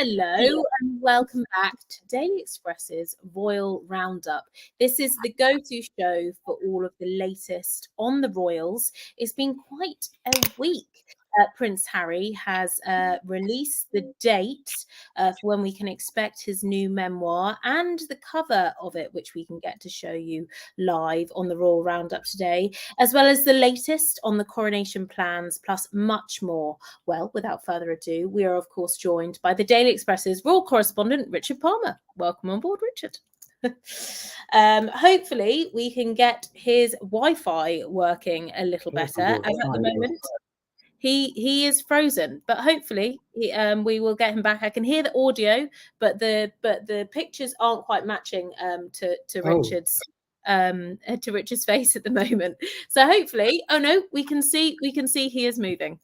Hello and welcome back to Daily Express's Royal Roundup. This is the go-to show for all of the latest on the royals. It's been quite a week. Prince Harry has released the date for when we can expect his new memoir and the cover of it, which we can get to show you live on the Royal Roundup today, as well as the latest on the coronation plans, plus much more. Well, without further ado, we are, of course, joined by the Daily Express's royal correspondent, Richard Palmer. Welcome on board, Richard. Hopefully, we can get his Wi-Fi working a little better. As at the moment, he is frozen, but hopefully we will get him back. I can hear the audio, but the pictures aren't quite matching to Richard's to Richard's face at the moment. So hopefully, oh no, we can see he is moving.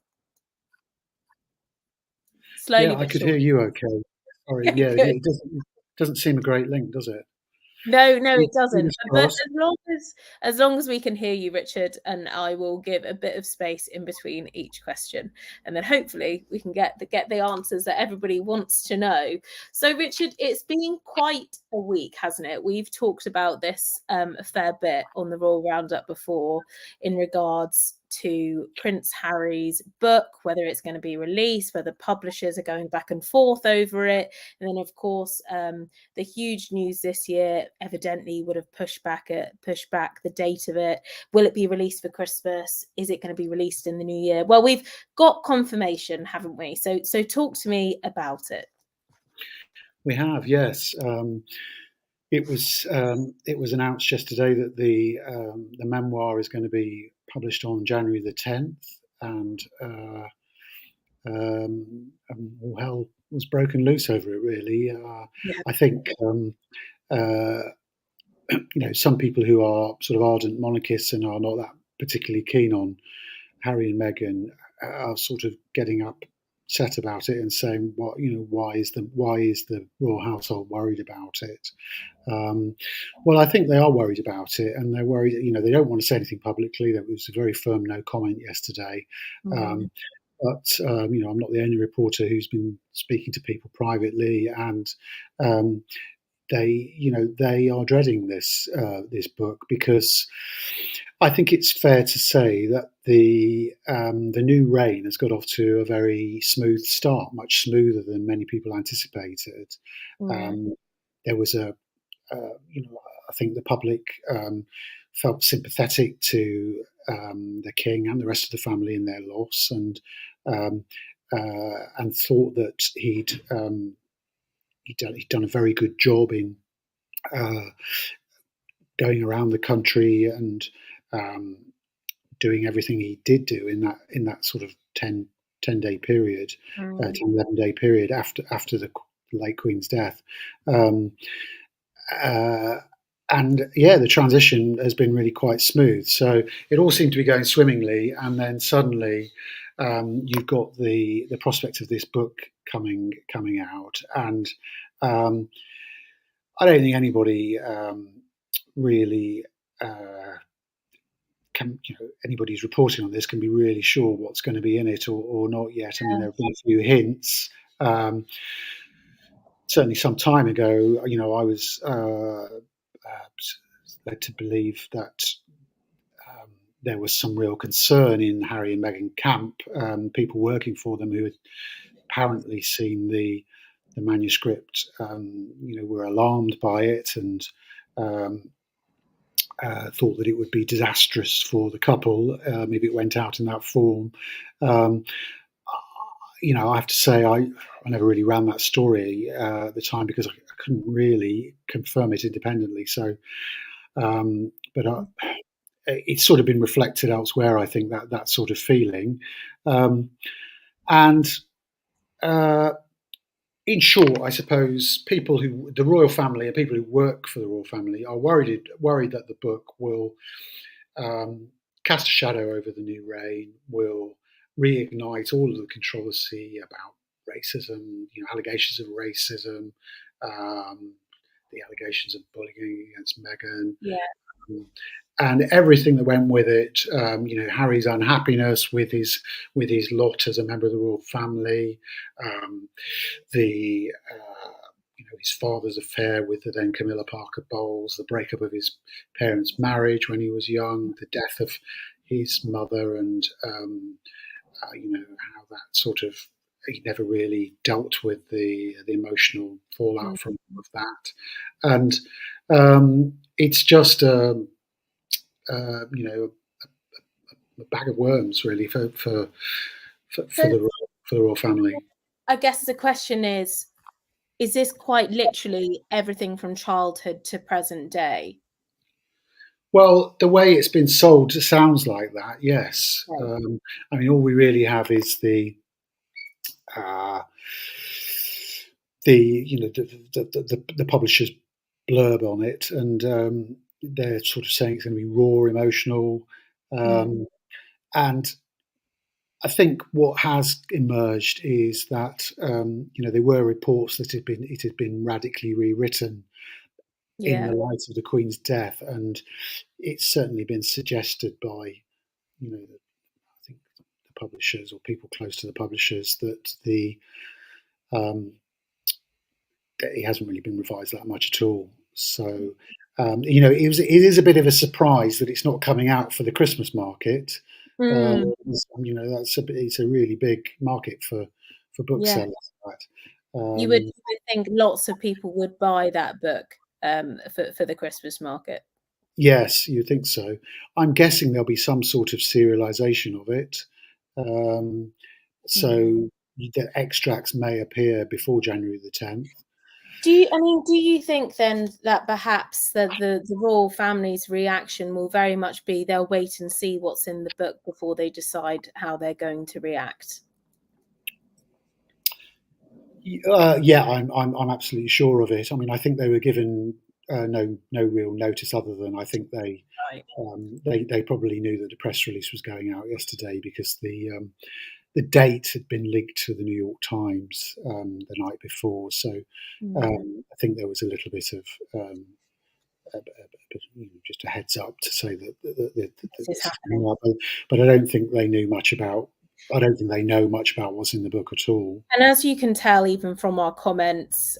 Slowly, yeah, I could hear you okay. Sorry, yeah, it doesn't seem a great link, does it? No, it doesn't. But as long as we can hear you, Richard, and I will give a bit of space in between each question, and then hopefully we can get the answers that everybody wants to know. So, Richard, it's been quite a week, hasn't it? We've talked about this a fair bit on the Royal Roundup before in regards to Prince Harry's book, whether it's going to be released, whether publishers are going back and forth over it, and then of course the huge news this year evidently would have pushed back the date of it. Will it be released for Christmas? Is it going to be released in the new year? Well, we've got confirmation, haven't we? So talk to me about it. We have, yes. It was announced yesterday that the memoir is going to be published on January the 10th, and all hell was broken loose over it. Really, I think some people who are sort of ardent monarchists and are not that particularly keen on Harry and Meghan are sort of getting upset about it and saying, why is the royal household worried about it? Well, I think they are worried about it, and they're worried. They don't want to say anything publicly. There was a very firm no comment yesterday. But I'm not the only reporter who's been speaking to people privately, and they are dreading this book, because I think it's fair to say that the new reign has got off to a very smooth start, much smoother than many people anticipated. There was I think the public felt sympathetic to the king and the rest of the family in their loss, and thought that he'd done a very good job in going around the country and doing everything he did do in that sort of 10-day period, 10-11-day period after the late Queen's death. And yeah, the transition has been really quite smooth. So it all seemed to be going swimmingly, and then suddenly you've got the prospect of this book coming out, and I don't think anybody really anybody who's reporting on this can be really sure what's going to be in it or not yet. I mean, there have been a few hints. Certainly, some time ago, I was led to believe that there was some real concern in Harry and Meghan camp, people working for them who had apparently seen the manuscript, were alarmed by it, and thought that it would be disastrous for the couple if it went out in that form. I have to say I never really ran that story at the time, because I couldn't really confirm it independently. So, but it's sort of been reflected elsewhere, I think, that sort of feeling. And in short, I suppose the royal family and people who work for the royal family are worried that the book will cast a shadow over the new reign, will reignite all of the controversy about racism, allegations of racism, the allegations of bullying against Meghan, and everything that went with it. Harry's unhappiness with his lot as a member of the royal family, um, the his father's affair with the then Camilla Parker Bowles, the breakup of his parents' marriage when he was young, the death of his mother, and how that sort of he never really dealt with the emotional fallout from all of that, and it's just a bag of worms really So for the royal family. I guess the question is this quite literally everything from childhood to present day? Well, the way it's been sold, it sounds like that. Yes, Right. I mean, all we really have is uh, the publisher's blurb on it, and they're sort of saying it's going to be raw, emotional, Mm. um, and I think what has emerged is that there were reports that it had been radically rewritten in the Yeah. light of the Queen's death, and it's certainly been suggested by I think the publishers or people close to the publishers that the um, that it hasn't really been revised that much at all. So it is a bit of a surprise that it's not coming out for the Christmas market. Mm. It's a really big market for Yeah. booksellers. That. You would think lots of people would buy that book, for the Christmas market. Yes, you think so. I'm guessing there'll be some sort of serialization of it. Um, Mm. so the extracts may appear before January the 10th. Do you think then that perhaps the royal family's reaction will very much be they'll wait and see what's in the book before they decide how they're going to react? Yeah, I'm absolutely sure of it. I mean, I think they were given no real notice other than I think Right. they probably knew that the press release was going out yesterday because the date had been leaked to the New York Times the night before. So Mm. I think there was a little bit of just a heads up to say that This is this is happening. coming up, but I don't think they knew much about. I don't think they know much about what's in the book at all. And as you can tell, even from our comments,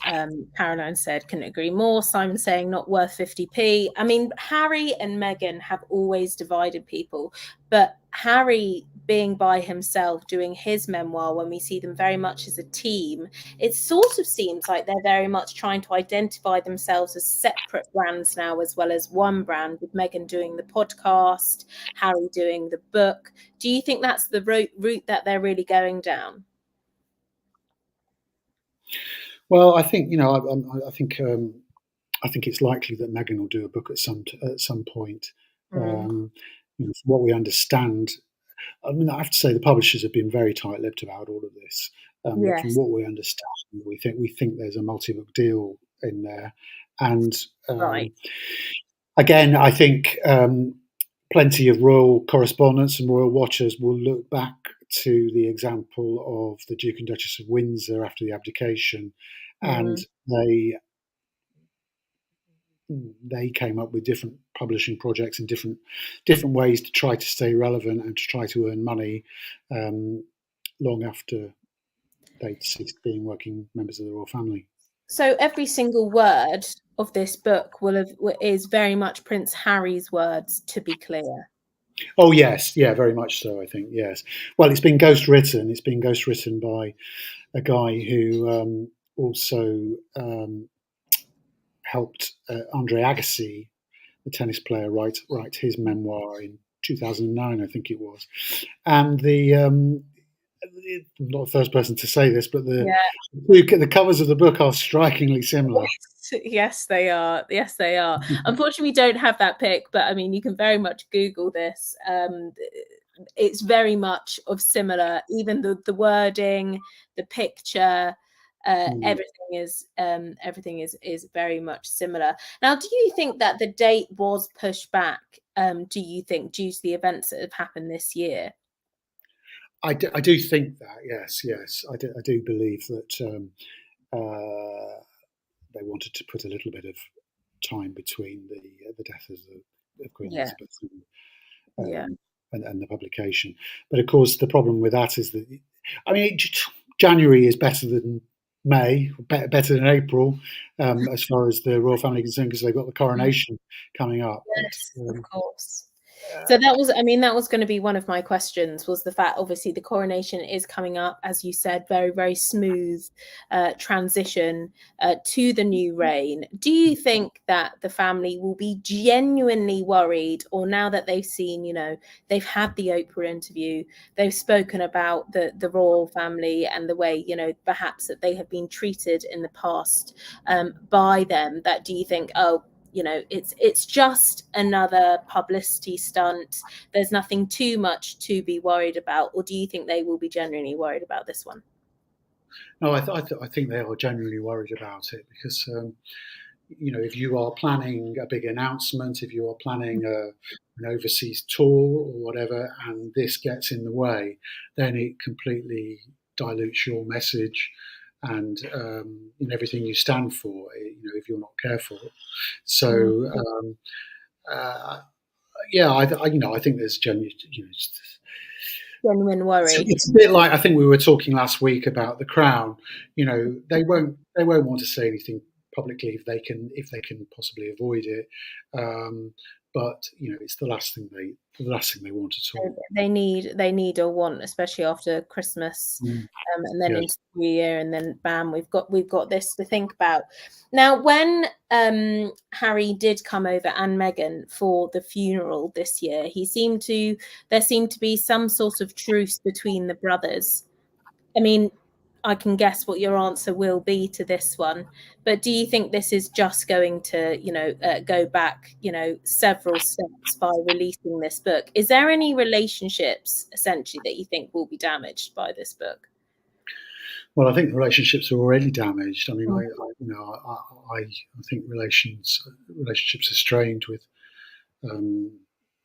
Caroline said, couldn't agree more. Simon saying not worth 50p. I mean, Harry and Meghan have always divided people, but Harry being by himself doing his memoir, when we see them very much as a team, it sort of seems like they're very much trying to identify themselves as separate brands now, as well as one brand, with Meghan doing the podcast, Harry doing the book. Do you think that's the route that they're really going down? Well, I think I think it's likely that Meghan will do a book at some point. Mm. From what we understand, I mean, I have to say the publishers have been very tight-lipped about all of this. But from Yes, what we understand, we think there's a multi-book deal in there, and right. um, again, I think plenty of royal correspondents and royal watchers will look back to the example of the Duke and Duchess of Windsor after the abdication, and Mm. they came up with different publishing projects and different ways to try to stay relevant and to try to earn money um, long after they'd ceased being working members of the royal family. So every single word of this book is very much Prince Harry's words, to be clear. Oh yes, yeah, very much so. I think yes. Well, it's been ghostwritten. It's been ghostwritten by a guy who also helped Andre Agassi, the tennis player, write his memoir in 2009, I think it was. And I'm not the first person to say this, but Yeah. the covers of the book are strikingly similar. Yes, they are. Yes, they are. Unfortunately, we don't have that pic, but I mean, you can very much Google this. It's very much of similar, even the wording, the picture, Mm. everything is very much similar. Now, do you think that the date was pushed back? Do you think due to the events that have happened this year? I do think that yes, I do believe that they wanted to put a little bit of time between the death of Queen Yeah. Elizabeth Yeah. and the publication. But of course, the problem with that is that, I mean, January is better than May, better than April, as far as the royal family is concerned, because they've got the coronation coming up. Yes, But of course. So that was, I mean, that was going to be one of my questions, was the fact, obviously, the coronation is coming up, as you said, very, very smooth transition to the new reign. Do you think that the family will be genuinely worried, or now that they've seen, they've had the Oprah interview, they've spoken about the royal family and the way, perhaps that they have been treated in the past by them, that do you think, oh, it's just another publicity stunt, there's nothing too much to be worried about, or do you think they will be genuinely worried about this one? no, I think they are genuinely worried about it because if you are planning a big announcement, if you are planning an overseas tour or whatever, and this gets in the way, then it completely dilutes your message and in everything you stand for. If you're not careful, Mm. so uh, yeah, I think there's genuine. Genuine worry. It's a bit like, I think we were talking last week about the Crown. They won't want to say anything publicly if they can possibly avoid it. But it's the last thing they want at all. They need or want, especially after Christmas, Mm, and then yes. into the New Year, and then bam, we've got this to think about. Now, when Harry did come over and Meghan for the funeral this year, there seemed to be some sort of truce between the brothers. I mean, I can guess what your answer will be to this one, but do you think this is just going to, go back, several steps by releasing this book? Is there any relationships essentially that you think will be damaged by this book? Well, I think the relationships are already damaged. I mean, Mm. I think relationships are strained with um,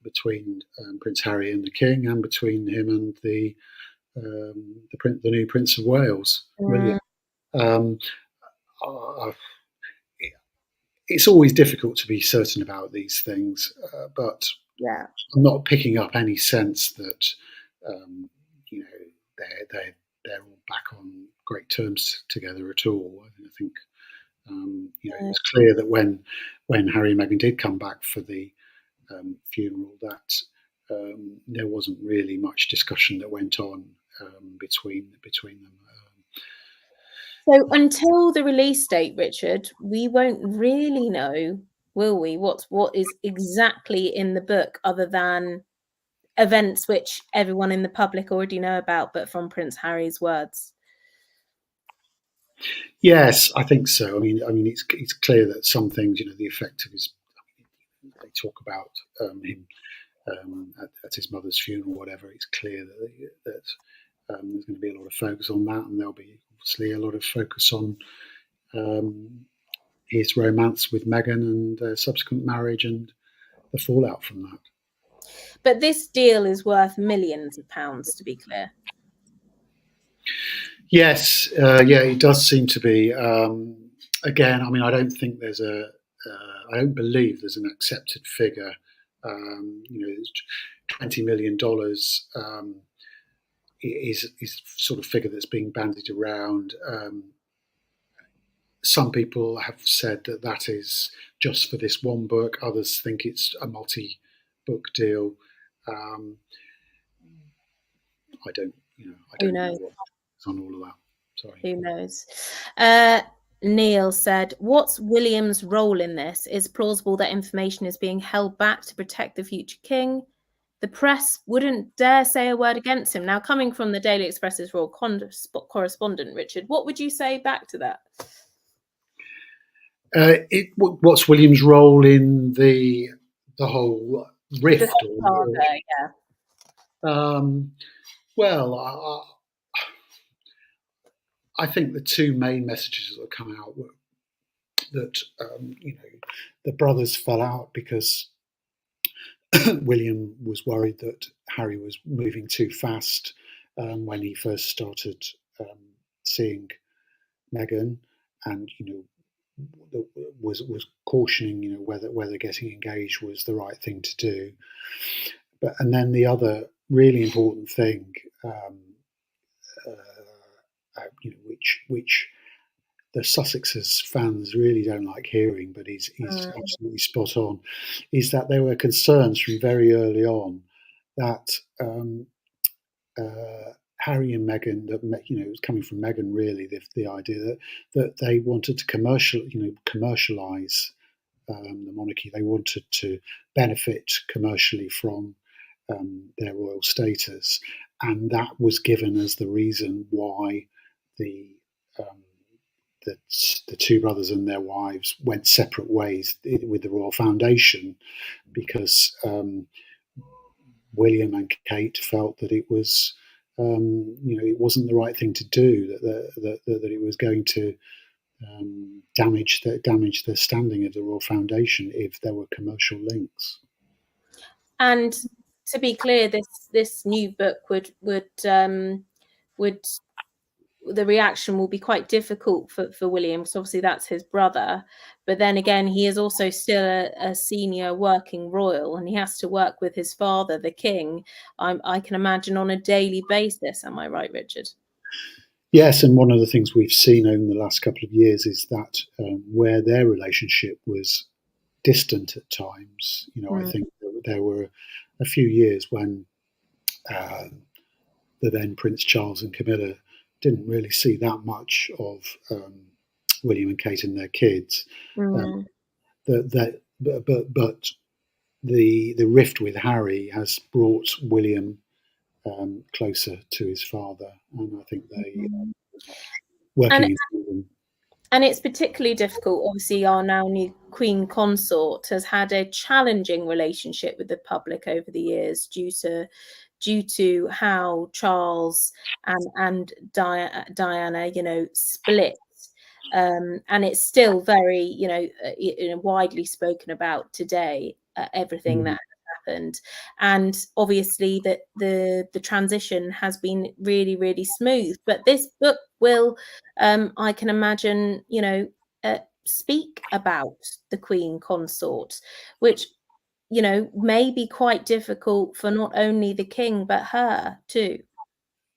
between Prince Harry and the King, and between him and the new Prince of Wales, William. Mm, Um, I, it's always difficult to be certain about these things, but yeah. I'm not picking up any sense that um, you know they're all back on great terms together at all. I think it Mm. was clear that when Harry and Meghan did come back for the funeral, that there wasn't really much discussion that went on between them. So until the release date, Richard, we won't really know, will we, what is exactly in the book, other than events which everyone in the public already know about, but from Prince Harry's words. Yes, I think so. It's clear that some things, the effect of his. They talk about him at his mother's funeral, whatever. It's clear that there's going to be a lot of focus on that, and there'll be obviously a lot of focus on um, his romance with Meghan and subsequent marriage and the fallout from that. But this deal is worth millions of pounds, to be clear. Yes, yeah, it does seem to be. Again, I don't think there's I don't believe there's an accepted figure. $20 million is sort of figure that's being bandied around. Some people have said that is just for this one book. Others think it's a multi-book deal. Um, I Who don't know knows? what's on all of that. Sorry. Who knows? Neil said, what's William's role in this? It's plausible that information is being held back to protect the future king. The press wouldn't dare say a word against him. Now, coming from the Daily Express's royal correspondent, Richard, what would you say back to that? What's William's role in the whole rift? Yeah. Well, I think the two main messages that come out were that the brothers fell out because William was worried that Harry was moving too fast when he first started seeing Meghan, and was cautioning, whether getting engaged was the right thing to do. And then the other really important thing, which the Sussexes fans really don't like hearing, but he's absolutely spot on, is that there were concerns from very early on that Harry and Meghan, that it was coming from Meghan really, the idea that they wanted to commercialize the monarchy. They wanted to benefit commercially from their royal status, and that was given as the reason why the um, the two brothers and their wives went separate ways with the Royal Foundation, because William and Kate felt that it was, it wasn't the right thing to do. That it was going to damage the standing of the Royal Foundation if there were commercial links. And to be clear, this new book would the reaction will be quite difficult for William, because obviously that's his brother. But then again, he is also still a senior working royal, and he has to work with his father, the king, I can imagine, on a daily basis. Am I right, Richard? Yes, and one of the things we've seen over the last couple of years is that where their relationship was distant at times, I think there were a few years when the then Prince Charles and Camilla didn't really see that much of William and Kate and their kids. But the rift with Harry has brought William closer to his father, and I think they working in and it's particularly difficult. Obviously, our now new Queen Consort has had a challenging relationship with the public over the years due to how Charles and Diana, split. And it's still very, widely spoken about today, everything that happened. And obviously that the transition has been really, really smooth. But this book will, I can imagine, speak about the Queen Consort, which, may be quite difficult for not only the king, but her too.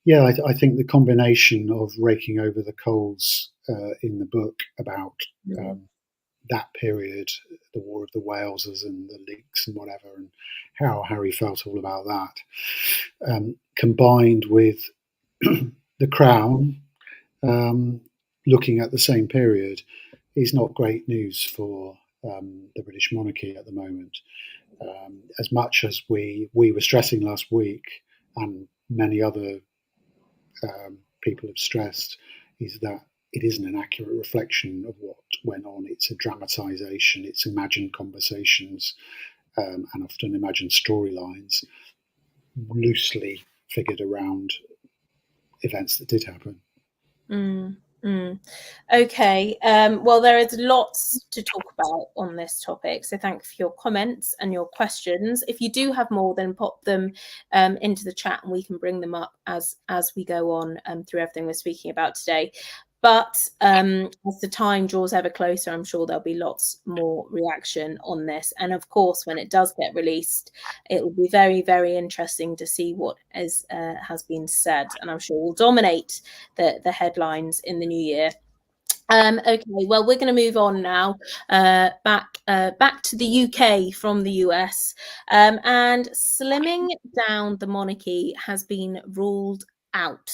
Yeah, I think the combination of raking over the coals in the book about that period, the War of the Walesers and the leaks and whatever, and how Harry felt all about that, combined with the Crown looking at the same period, is not great news for the British monarchy at the moment. As much as we were stressing last week, and many other people have stressed, is that it isn't an accurate reflection of what went on. It's a dramatisation, it's imagined conversations, and often imagined storylines loosely figured around events that did happen. Okay, well, there is lots to talk about on this topic, so thank you for your comments and your questions. If you do have more, then pop them into the chat and we can bring them up as we go on through everything we're speaking about today. But as the time draws ever closer, I'm sure there'll be lots more reaction on this. And of course, when it does get released, it will be very, very interesting to see what has been said. And I'm sure will dominate the headlines in the new year. Okay, well, we're going to move on now, back to the UK from the US, and slimming down the monarchy has been ruled out.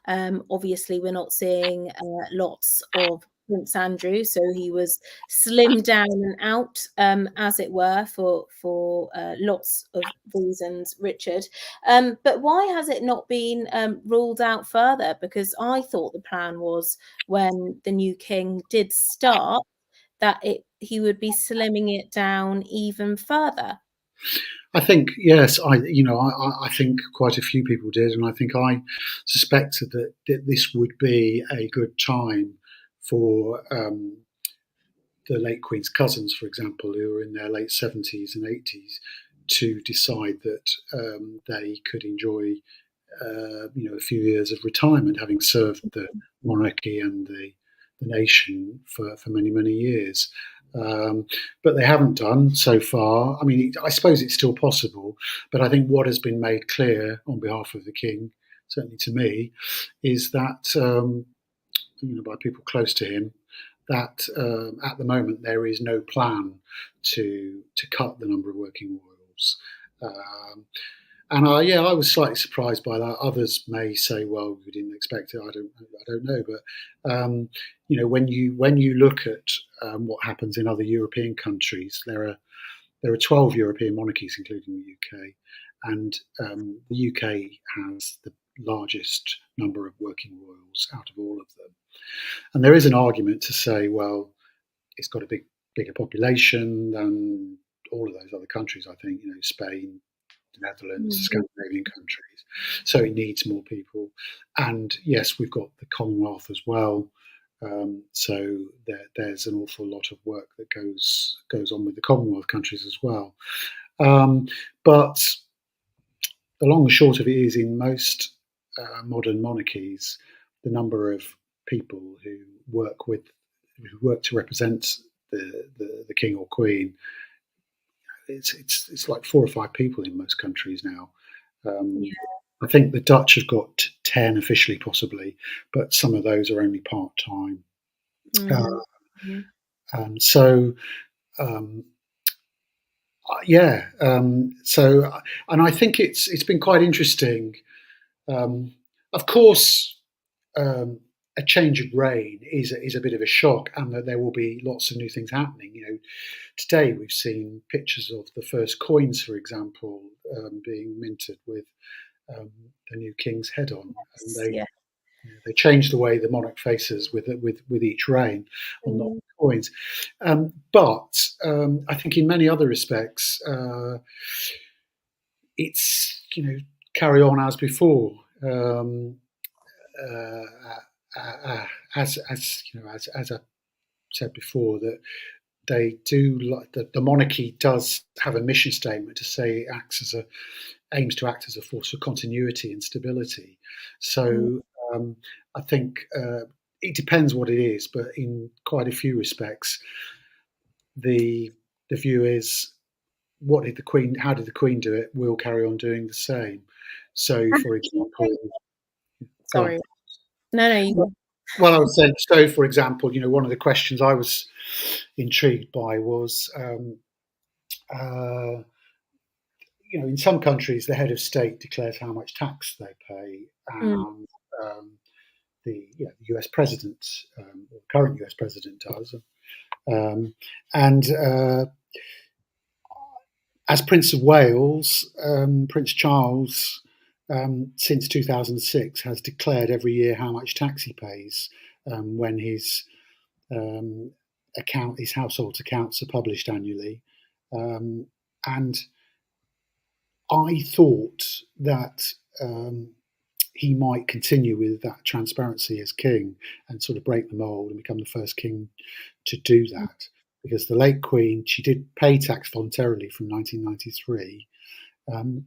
Obviously, we're not seeing lots of Prince Andrew, so he was slimmed down and out, as it were, for lots of reasons, Richard. But why has it not been ruled out further? Because I thought the plan was, when the new king did start, that he would be slimming it down even further. I think yes. I think quite a few people did, and I think I suspected that this would be a good time for the late Queen's cousins, for example, who were in their late 70s and 80s, to decide that they could enjoy a few years of retirement, having served the monarchy and the nation for many, many years. But they haven't done so far. I mean, I suppose it's still possible, but I think what has been made clear on behalf of the king, certainly to me, is that by people close to him, that at the moment there is no plan to cut the number of working royals. And I was slightly surprised by that. Others may say, "Well, we didn't expect it." I don't know. But when you look at what happens in other European countries, there are 12 European monarchies, including the UK, and the UK has the largest number of working royals out of all of them. And there is an argument to say, well, it's got a bigger population than all of those other countries. I think Spain, the Netherlands, Mm. Scandinavian countries. So it needs more people. And yes, we've got the Commonwealth as well. So there's an awful lot of work that goes on with the Commonwealth countries as well. But the long and short of it is, in most modern monarchies, the number of people who work to represent the king or queen, it's like 4 or 5 people in most countries now. Yeah. I think the Dutch have got 10 officially, possibly, but some of those are only part time. Mm-hmm. So um, yeah, so and I think it's been quite interesting. Of course, a change of reign is a bit of a shock, and that there will be lots of new things happening. Today we've seen pictures of the first coins, for example, being minted with the new king's head on, and Yeah. they change the way the monarch faces with each reign on the Mm. coins. But I think in many other respects, it's carry on as before. As I said before, that they do like the monarchy does have a mission statement to say it aims to act as a force for continuity and stability. Mm. So I think it depends what it is, but in quite a few respects, the view is, how did the Queen do it? We'll carry on doing the same. So, And for do you think, example, go on. sorry, no, you go. Well, I would say, so for example, one of the questions I was intrigued by was, uh, in some countries, the head of state declares how much tax they pay, Mm. and the US president, or current US president, does. And as Prince of Wales, Prince Charles, since 2006, has declared every year how much tax he pays when um, his household accounts are published annually. And I thought that he might continue with that transparency as king and sort of break the mold and become the first king to do that. Because the late Queen, she did pay tax voluntarily from 1993,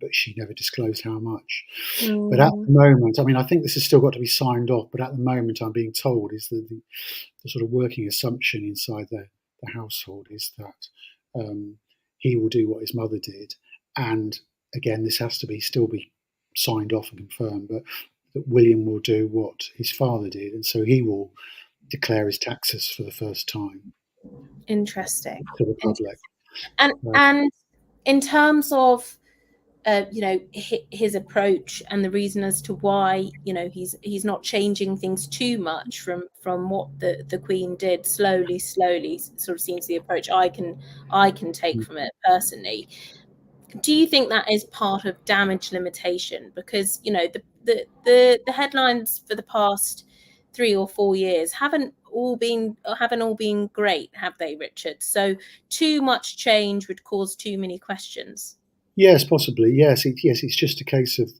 but she never disclosed how much. But at Mm. the moment, I mean, I think this has still got to be signed off, but at the moment, I'm being told is that the sort of working assumption inside the household is that he will do what his mother did. And again, this has to still be signed off and confirmed, but that William will do what his father did, and so he will declare his taxes for the first time Interesting. to the public. Interesting. And Uh, and in terms of his approach and the reason as to why he's not changing things too much from what the Queen did, slowly sort of seems the approach I can take from it personally. Do you think that is part of damage limitation? Because the headlines for the past 3 or 4 years haven't all been great, have they, Richard? So too much change would cause too many questions. yes, possibly. Yes, it's just a case of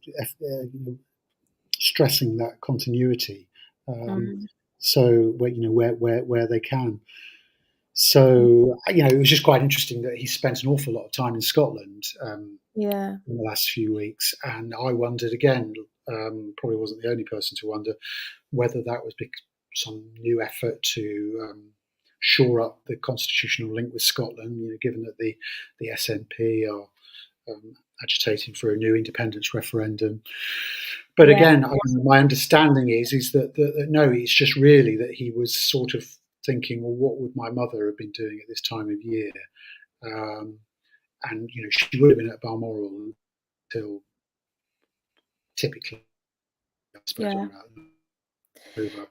stressing that continuity. Um, Mm. so where they can. So it was just quite interesting that he spent an awful lot of time in Scotland Yeah. in the last few weeks, and I wondered again. Probably wasn't the only person to wonder whether that was some new effort to shore up the constitutional link with Scotland, given that the SNP are agitating for a new independence referendum. But again, my understanding is that no, it's just really that he was sort of thinking, well, what would my mother have been doing at this time of year? And she would have been at Balmoral until typically, I suppose, around over.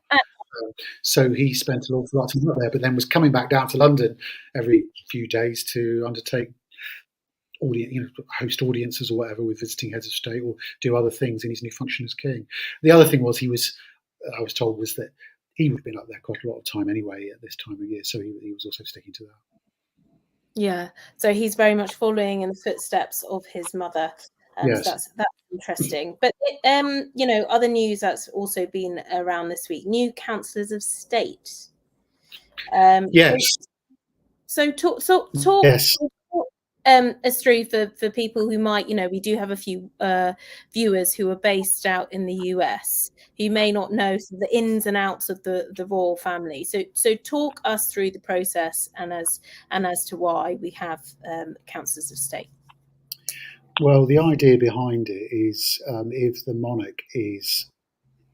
So he spent an awful lot of time there, but then was coming back down to London every few days to undertake host audiences or whatever with visiting heads of state, or do other things in his new function as king. The other thing was I was told was that he would have been up there quite a lot of time anyway at this time of year, so he was also sticking to that. Yeah, so he's very much following in the footsteps of his mother. Yes. So that's interesting. But other news that's also been around this week: new councillors of state. Yes. So talk yes. As through for people who might, we do have a few viewers who are based out in the US who may not know the ins and outs of the royal family. So talk us through the process and as to why we have councillors of state. Well, the idea behind it is if the monarch is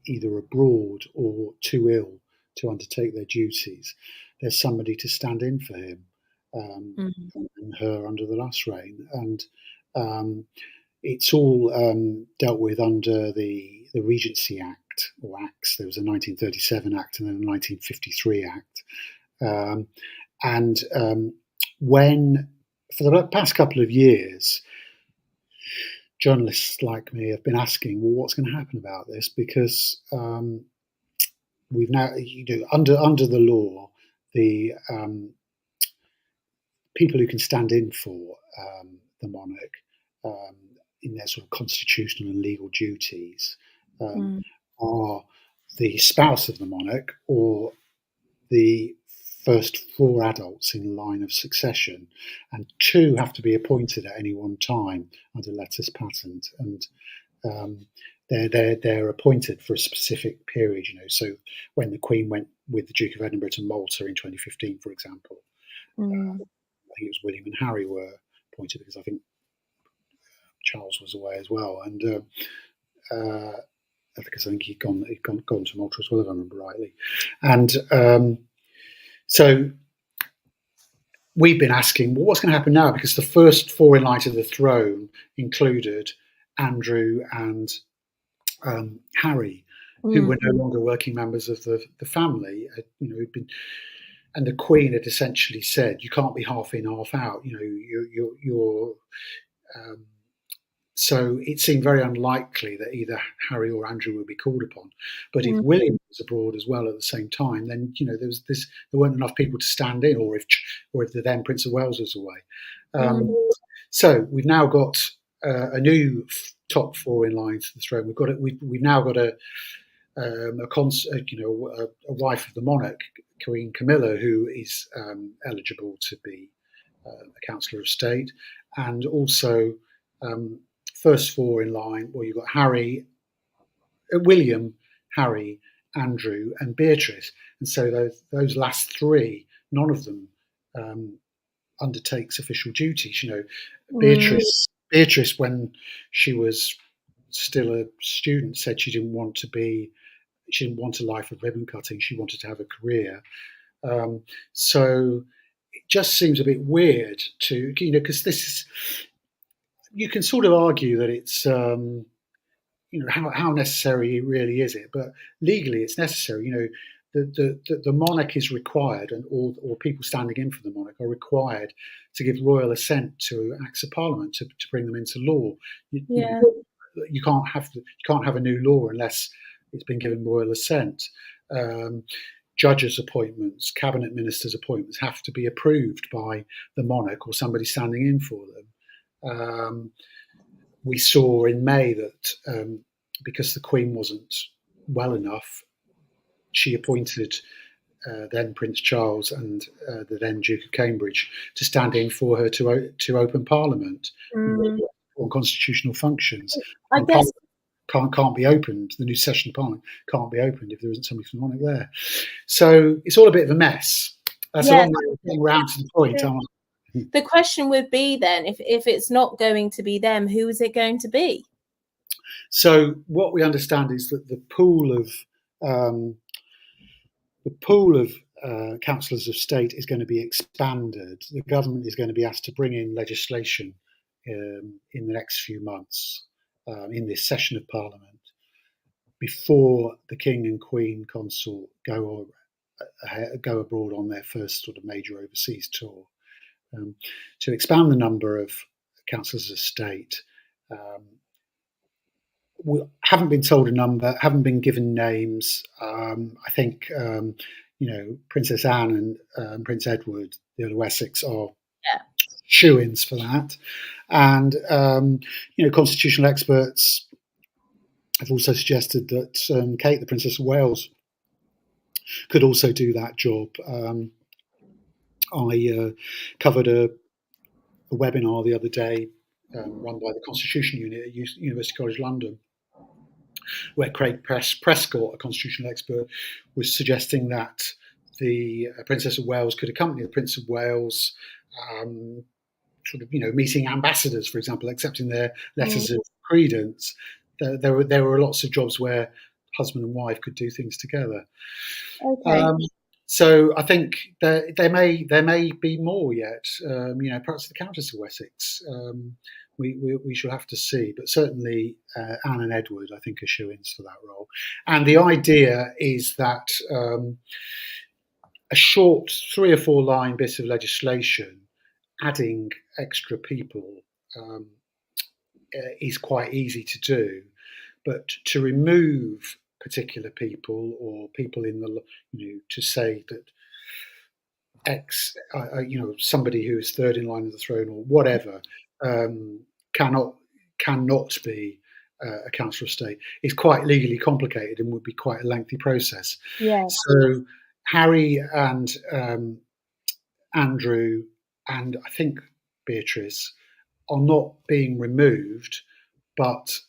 either abroad or too ill to undertake their duties, there's somebody to stand in for him and her under the last reign. And it's all dealt with under the Regency Act, or Acts. There was a 1937 Act and then a 1953 Act. When, for the past couple of years, journalists like me have been asking, well, what's going to happen about this? Because we've now, under the law, the people who can stand in for the monarch in their sort of constitutional and legal duties are the spouse of the monarch or the first 4 adults in line of succession, and 2 have to be appointed at any one time under letters patent, and they're appointed for a specific period. So when the Queen went with the Duke of Edinburgh to Malta in 2015, for example, I think it was William and Harry were appointed, because I think Charles was away as well, and because I think he'd gone to Malta as well, if I remember rightly, and so we've been asking, well, what's going to happen now? Because the first 4 in line to the throne included Andrew and Harry, who were no longer working members of the family. Who'd been, and the Queen had essentially said, you can't be half in, half out. You're so it seemed very unlikely that either Harry or Andrew would be called upon. But if William was abroad as well at the same time, then there weren't enough people to stand in, or if the then Prince of Wales was away. So we've now got a new top 4 in line to the throne. We've now got a wife of the monarch, Queen Camilla, who is eligible to be a councillor of state, and also first 4 in line. Well, you've got William, Harry, Andrew, and Beatrice, and so those last 3, none of them undertakes official duties. Beatrice, when she was still a student, said she didn't want a life of ribbon cutting. She wanted to have a career. So it just seems a bit weird to, because this is, you can sort of argue that it's, how necessary really is it? But legally, it's necessary. The monarch is required, and or people standing in for the monarch are required to give royal assent to acts of parliament to bring them into law. You can't have a new law unless it's been given royal assent. Judges' appointments, cabinet ministers' appointments have to be approved by the monarch or somebody standing in for them. We saw in May that because the Queen wasn't well enough, she appointed then Prince Charles and the then Duke of Cambridge to stand in for her to open Parliament on constitutional functions. can't be opened. The new session of Parliament can't be opened if there isn't somebody from Monarch there. So it's all a bit of a mess. That's a Yes. long way of getting round to the point. The question would be then, if it's not going to be them, who is it going to be? So what we understand is that the pool of councillors of state is going to be expanded. The government is going to be asked to bring in legislation in the next few months in this session of Parliament before the King and Queen consort go abroad on their first sort of major overseas tour. To expand the number of councillors of state. We haven't been told a number, haven't been given names. I think Princess Anne and Prince Edward, the Earl of Wessex, are shoo-ins for that. And constitutional experts have also suggested that Kate, the Princess of Wales, could also do that job. I covered a webinar the other day run by the Constitution Unit at University College London, where Craig Prescott, a constitutional expert, was suggesting that the Princess of Wales could accompany the Prince of Wales, meeting ambassadors, for example, accepting their letters of credence. There were lots of jobs where husband and wife could do things together. Okay. So I think there may be more yet. Perhaps the Countess of Wessex. We shall have to see, but certainly Anne and Edward, I think, are shoo-ins for that role. And the idea is that a short 3 or 4 line bit of legislation adding extra people is quite easy to do, but to remove particular people or people in the to say that X, somebody who is third in line of the throne or whatever cannot be a councillor of state is quite legally complicated and would be quite a lengthy process. Yeah. So Harry and Andrew and I think Beatrice are not being removed, but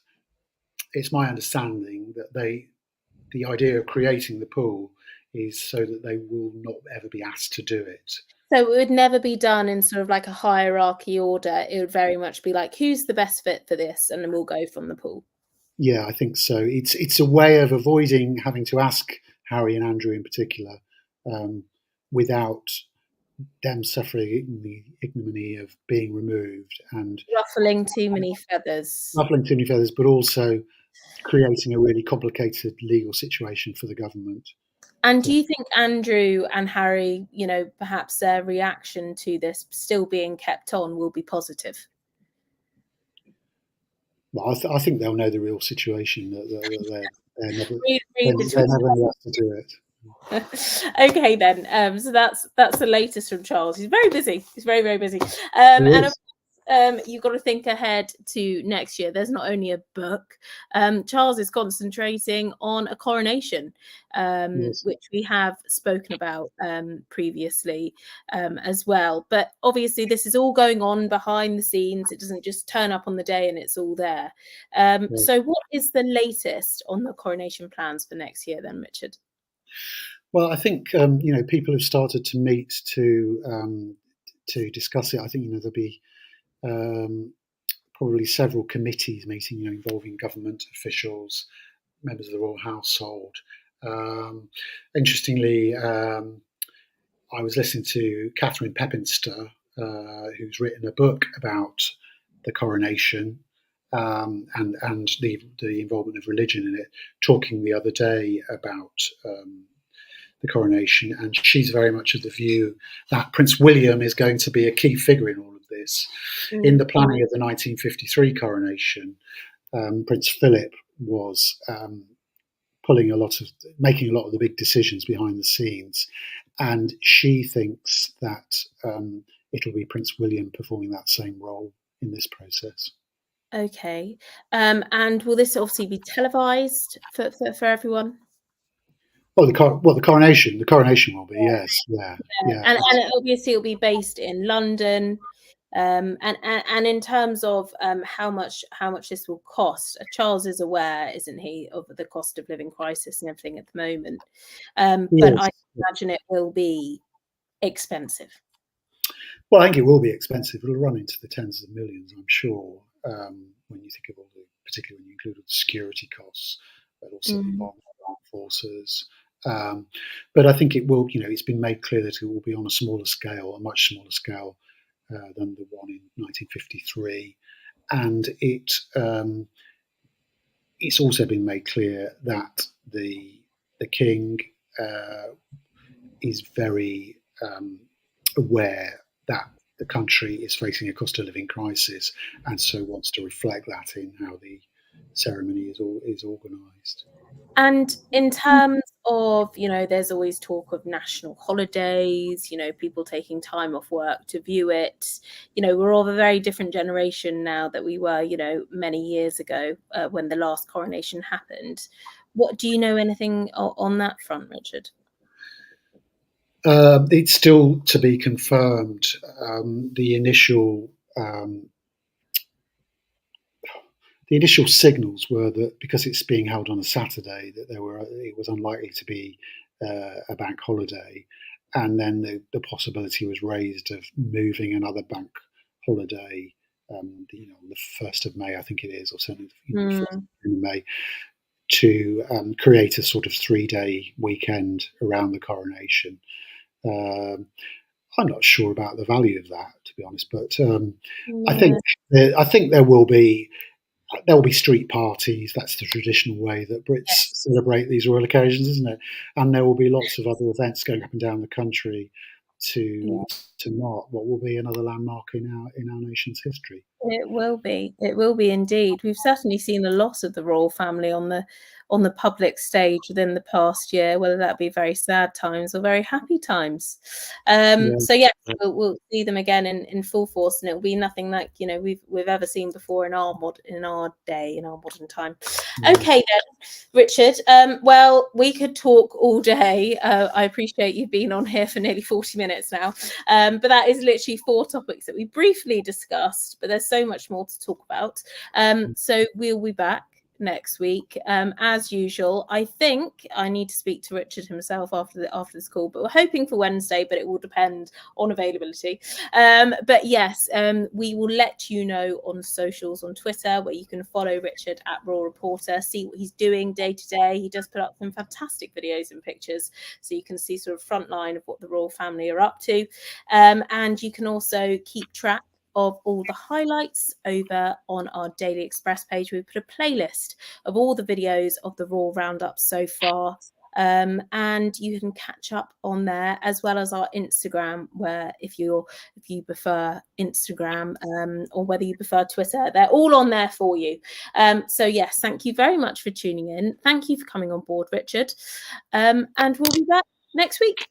it's my understanding that the idea of creating the pool is so that they will not ever be asked to do it. So it would never be done in sort of like a hierarchy order. It would very much be like, who's the best fit for this? And then we'll go from the pool. Yeah, I think so. It's a way of avoiding having to ask Harry and Andrew in particular without them suffering the ignominy of being removed and ruffling too many feathers. Ruffling too many feathers, but also creating a really complicated legal situation for the government. And do you think Andrew and Harry, perhaps their reaction to this still being kept on will be positive? Well, I think they'll know the real situation, that they're never asked to do it. Okay, then. So that's the latest from Charles. He's very busy. He's very, very busy. And of course, you've got to think ahead to next year. There's not only a book. Charles is concentrating on a coronation, Yes. which we have spoken about previously as well. But obviously, this is all going on behind the scenes. It doesn't just turn up on the day and it's all there. Yes. So what is the latest on the coronation plans for next year then, Richard? Well, I think people have started to meet to discuss it. I think there'll be probably several committees meeting, involving government officials, members of the royal household. Interestingly, I was listening to Catherine Pepinster, who's written a book about the coronation and the involvement of religion in it, talking the other day about the coronation, and she's very much of the view that Prince William is going to be a key figure in all of this. In the planning of the 1953 coronation, Prince Philip was making a lot of the big decisions behind the scenes, and she thinks that it'll be Prince William performing that same role in this process. Okay, and will this obviously be televised for everyone? Oh, the coronation. The coronation will be, yes, yeah. And obviously it'll be based in London. And in terms of how much this will cost, Charles is aware, isn't he, of the cost of living crisis and everything at the moment. But I Yes. imagine it will be expensive. Well, I think it will be expensive. It'll run into the tens of millions, I'm sure, when you think of all the, particularly when you include all the security costs, but also the Mm. involvement of armed forces. But I think it will, it's been made clear that it will be on a smaller scale, a much smaller scale than the one in 1953. And it's also been made clear that the king is very aware that the country is facing a cost of living crisis, and so wants to reflect that in how the ceremony is organised. And in terms of, there's always talk of national holidays, people taking time off work to view it. We're of a very different generation now that we were, many years ago when the last coronation happened. What do you know anything on that front, Richard? It's still to be confirmed. The initial signals were that because it's being held on a Saturday, that it was unlikely to be a bank holiday, and then the possibility was raised of moving another bank holiday, the 1st of May, I think it is, or certainly the 1st of May, to create a sort of 3-day weekend around the coronation. I'm not sure about the value of that, to be honest, but I think there will be street parties. That's the traditional way that Brits celebrate these royal occasions, isn't it? And there will be lots of other events going up and down the country to mark what will be another landmark in our nation's history. It will be. It will be indeed. We've certainly seen a lot of the royal family on the public stage within the past year, whether that be very sad times or very happy times. Yeah. So yes, we'll see them again in full force, and it'll be nothing like we've ever seen before in our modern time. Okay then, Richard. Well, we could talk all day. I appreciate you've been on here for nearly 40 minutes now, but that is literally 4 topics that we briefly discussed. But there's so much more to talk about. So we'll be back next week. As usual, I think I need to speak to Richard himself after this call, but we're hoping for Wednesday, but it will depend on availability. But yes, we will let you know on socials, on Twitter, where you can follow Richard at Raw Reporter, see what he's doing day to day. He does put up some fantastic videos and pictures, so you can see sort of front line of what the royal family are up to. And you can also keep track of all the highlights over on our Daily Express page. We put a playlist of all the videos of the Raw Roundup so far. And you can catch up on there, as well as our Instagram, where if you prefer Instagram or whether you prefer Twitter, they're all on there for you. So yes, thank you very much for tuning in. Thank you for coming on board, Richard. And we'll be back next week.